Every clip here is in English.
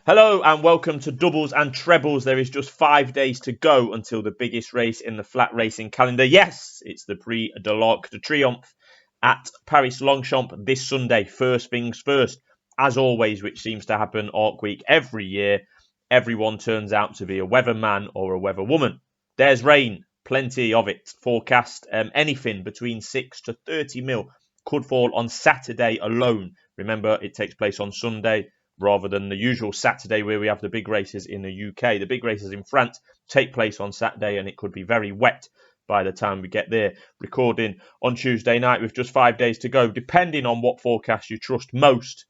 Hello and welcome to Doubles and Trebles. There is just 5 days to go until the biggest race in the flat racing calendar. Yes, it's the Prix de l'Arc de Triomphe at Paris Longchamp this Sunday. First things first, as always, which seems to happen Arc Week every year, everyone turns out to be a weatherman or a weatherwoman. There's rain, plenty of it. Forecast anything between 6 to 30 mil could fall on Saturday alone. Remember, it takes place on Sunday rather than the usual Saturday where we have the big races in the UK. The big races in France take place on Saturday and it could be very wet by the time we get there. Recording on Tuesday night with just 5 days to go, depending on what forecast you trust most.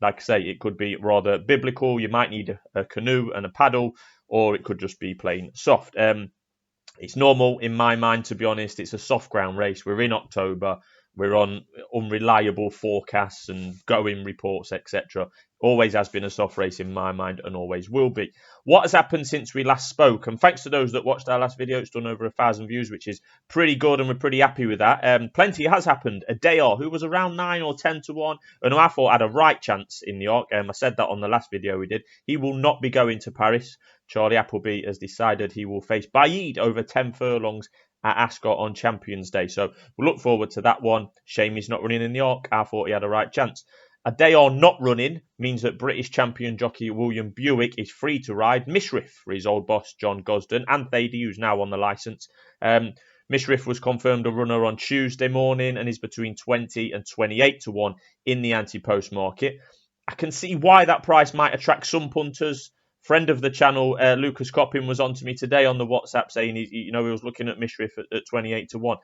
Like I say, it could be rather biblical. You might need a canoe and a paddle, or it could just be plain soft. It's normal in my mind, to be honest. It's a soft ground race. We're in October. We're on unreliable forecasts and going reports, etc. Always has been a soft race in my mind and always will be. What has happened since we last spoke? And thanks to those that watched our last video, it's done over 1,000 views, which is pretty good and we're pretty happy with that. Plenty has happened. Adayar, who was around 9 or 10 to 1, and who I thought had a right chance in the Arc. I said that on the last video we did. He will not be going to Paris. Charlie Appleby has decided he will face Baid over 10 furlongs at Ascot on Champions Day. So we'll look forward to that one. Shame he's not running in the Arc. I thought he had a right chance. Adayar not running means that British champion jockey William Buick is free to ride Mishra for his old boss John Gosden and Thady, who's now on the licence. Mishra was confirmed a runner on Tuesday morning and is between 20 and 28 to 1 in the anti-post market. I can see why that price might attract some punters. Friend of the channel, Lucas Coppin, was on to me today on the WhatsApp saying he was looking at Mishra at 28 to 1.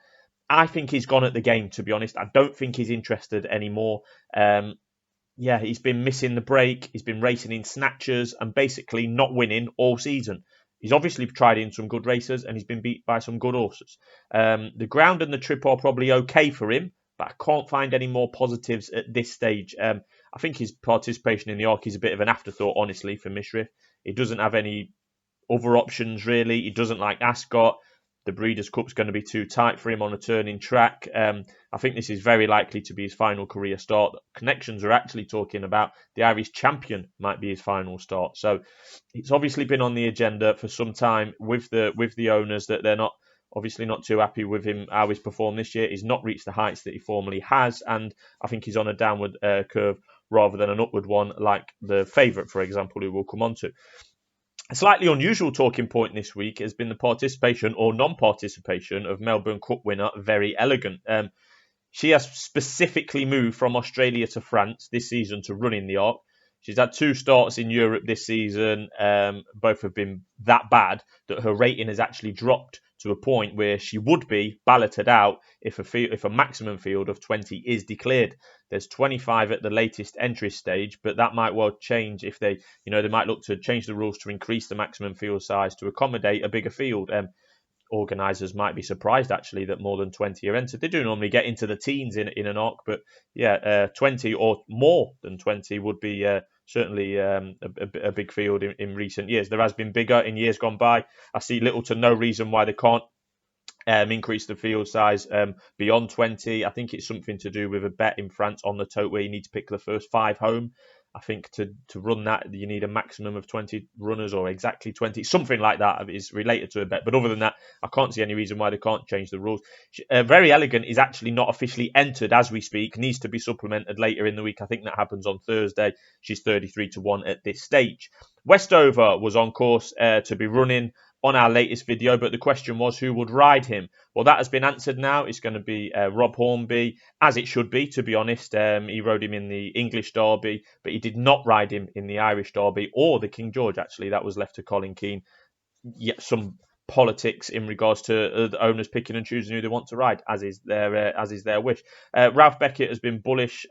I think he's gone at the game, to be honest. I don't think he's interested anymore. He's been missing the break. He's been racing in snatchers and basically not winning all season. He's obviously tried in some good races and he's been beat by some good horses. The ground and the trip are probably okay for him, but I can't find any more positives at this stage. I think his participation in the Arc is a bit of an afterthought, honestly, for Mishra. He doesn't have any other options, really. He doesn't like Ascot. The Breeders' Cup's going to be too tight for him on a turning track. I think this is very likely to be his final career start. Connections are actually talking about the Irish champion might be his final start. So it's obviously been on the agenda for some time with the owners that they're not obviously not too happy with him, how he's performed this year. He's not reached the heights that he formerly has, and I think he's on a downward curve rather than an upward one like the favourite, for example, who we'll come on to. A slightly unusual talking point this week has been the participation or non-participation of Melbourne Cup winner Very Elegant. She has specifically moved from Australia to France this season to run in the Arc. She's had 2 starts in Europe this season. Both have been that bad that her rating has actually dropped to a point where she would be balloted out if a maximum field of 20 is declared. There's 25 at the latest entry stage, but that might well change if they might look to change the rules to increase the maximum field size to accommodate a bigger field. Organisers might be surprised actually that more than 20 are entered. They do normally get into the teens in an Arc, but 20 or more than 20 would be certainly a big field in recent years. There has been bigger in years gone by. I see little to no reason why they can't increase the field size beyond 20. I think it's something to do with a bet in France on the tote where you need to pick the first 5 home. I think to run that, you need a maximum of 20 runners or exactly 20. Something like that is related to a bet. But other than that, I can't see any reason why they can't change the rules. Very Elegant is actually not officially entered as we speak. Needs to be supplemented later in the week. I think that happens on Thursday. She's 33 to 1 at this stage. Westover was on course to be running on our latest video, but the question was who would ride him. Well, that has been answered now. It's going to be Rob Hornby, as it should be, to be honest. He rode him in the English Derby, but he did not ride him in the Irish Derby or the King George, actually. That was left to Colin Keane. Yet some politics in regards to the owners picking and choosing who they want to ride, as is their wish. Ralph Beckett has been bullish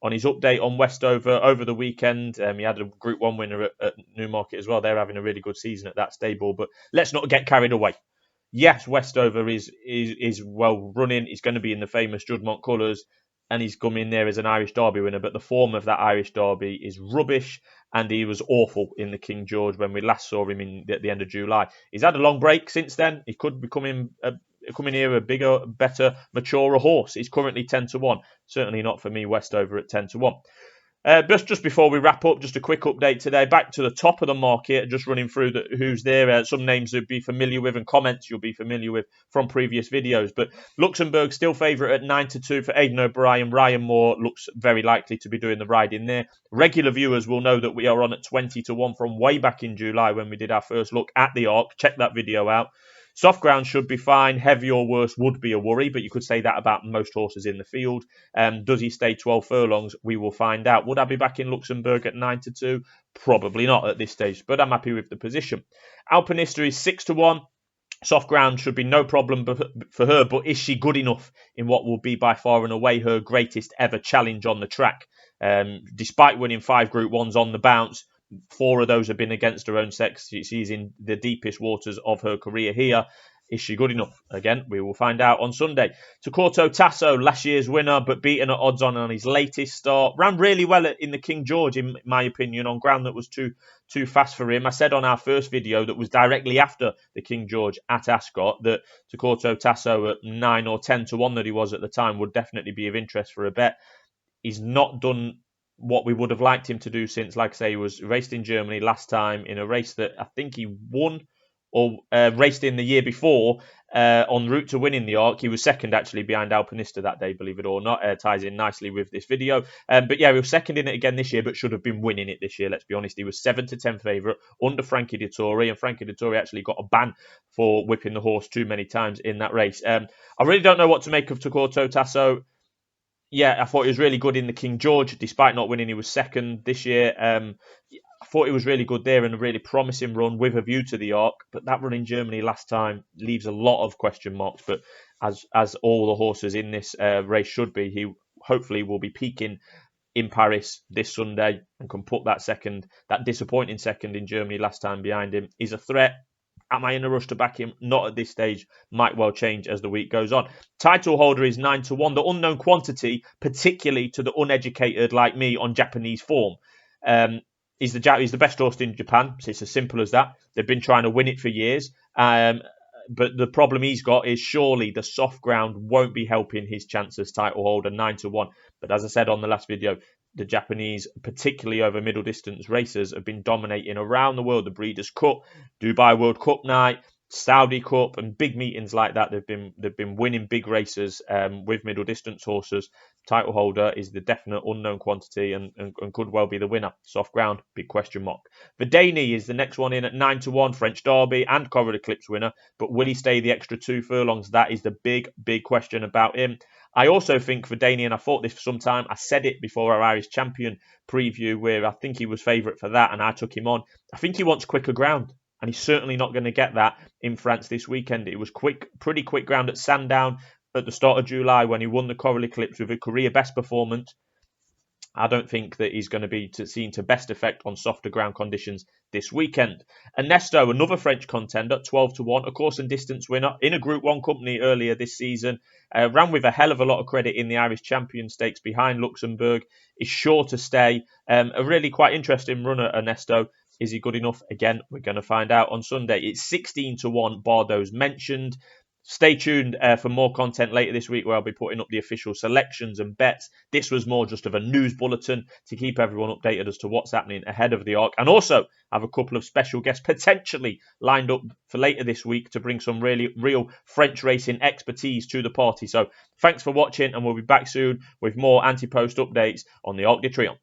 on his update on Westover over the weekend. He had a Group 1 winner at Newmarket as well. They're having a really good season at that stable, but let's not get carried away. Yes, Westover is well running. He's going to be in the famous Judmont colours, and he's come in there as an Irish Derby winner, but the form of that Irish Derby is rubbish, and he was awful in the King George when we last saw him at the end of July. He's had a long break since then. He could be coming here a bigger, better, maturer horse. He's currently 10 to 1. Certainly not for me, Westover at 10 to 1. Just before we wrap up, just a quick update today. Back to the top of the market, just running through who's there. Some names you'll be familiar with and comments you'll be familiar with from previous videos. But Luxembourg still favourite at 9-2 for Aidan O'Brien. Ryan Moore looks very likely to be doing the riding there. Regular viewers will know that we are on at 20-1 from way back in July when we did our first look at the Arc. Check that video out. Soft ground should be fine. Heavy or worse would be a worry, but you could say that about most horses in the field. Does he stay 12 furlongs? We will find out. Would I be back in Luxembourg at 9-2? Probably not at this stage, but I'm happy with the position. Alpinista is 6-1. Soft ground should be no problem for her, but is she good enough in what will be by far and away her greatest ever challenge on the track? Despite winning 5 Group 1s on the bounce, 4 of those have been against her own sex. She's in the deepest waters of her career here. Is she good enough? Again, we will find out on Sunday. Torquator Tasso, last year's winner, but beaten at odds on his latest start. Ran really well in the King George, in my opinion, on ground that was too fast for him. I said on our first video that was directly after the King George at Ascot that Torquator Tasso at 9 or 10-1 that he was at the time would definitely be of interest for a bet. He's not done what we would have liked him to do since, like I say, he was raced in Germany last time in a race that I think he won or raced in the year before en route to winning the Arc. He was second actually behind Alpinista that day, believe it or not. Ties in nicely with this video. But yeah, he was second in it again this year, but should have been winning it this year, let's be honest. He was 7-10 favourite under Frankie Dettori, and Frankie Dettori actually got a ban for whipping the horse too many times in that race. I really don't know what to make of Torquator Tasso. Yeah, I thought he was really good in the King George, despite not winning. He was second this year. I thought he was really good there and a really promising run with a view to the Arc. But that run in Germany last time leaves a lot of question marks. But as all the horses in this race should be, he hopefully will be peaking in Paris this Sunday and can put that disappointing second in Germany last time behind him. He's a threat. Am I in a rush to back him? Not at this stage. Might well change as the week goes on. Titleholder is 9-1. The unknown quantity, particularly to the uneducated like me on Japanese form. He's the best horse in Japan. So it's as simple as that. They've been trying to win it for years. But the problem he's got is surely the soft ground won't be helping his chances. Titleholder 9-1. But as I said on the last video, the Japanese, particularly over middle distance racers, have been dominating around the world. The Breeders' Cup, Dubai World Cup night, Saudi Cup, and big meetings like that. They've been winning big races with middle distance horses. Titleholder is the definite unknown quantity and could well be the winner. Soft ground, big question mark. Verdani is the next one in at 9-1, French Derby and Coral Eclipse winner. But will he stay the extra 2 furlongs? That is the big question about him. I also think Vadeni, and I thought this for some time, I said it before our Irish Champion preview where I think he was favourite for that and I took him on. I think he wants quicker ground and he's certainly not going to get that in France this weekend. It was pretty quick ground at Sandown at the start of July when he won the Coral Eclipse with a career best performance. I don't think that he's going to be seen to best effect on softer ground conditions this weekend. Ernesto, another French contender, 12-1, a course and distance winner in a Group 1 company earlier this season. Ran with a hell of a lot of credit in the Irish Champion Stakes behind Luxembourg. Is sure to stay. A really quite interesting runner, Ernesto. Is he good enough? Again, we're going to find out on Sunday. It's 16-1, Bardot's mentioned. Stay tuned for more content later this week where I'll be putting up the official selections and bets. This was more just of a news bulletin to keep everyone updated as to what's happening ahead of the Arc. And also have a couple of special guests potentially lined up for later this week to bring some real French racing expertise to the party. So thanks for watching and we'll be back soon with more anti-post updates on the Arc de Triomphe.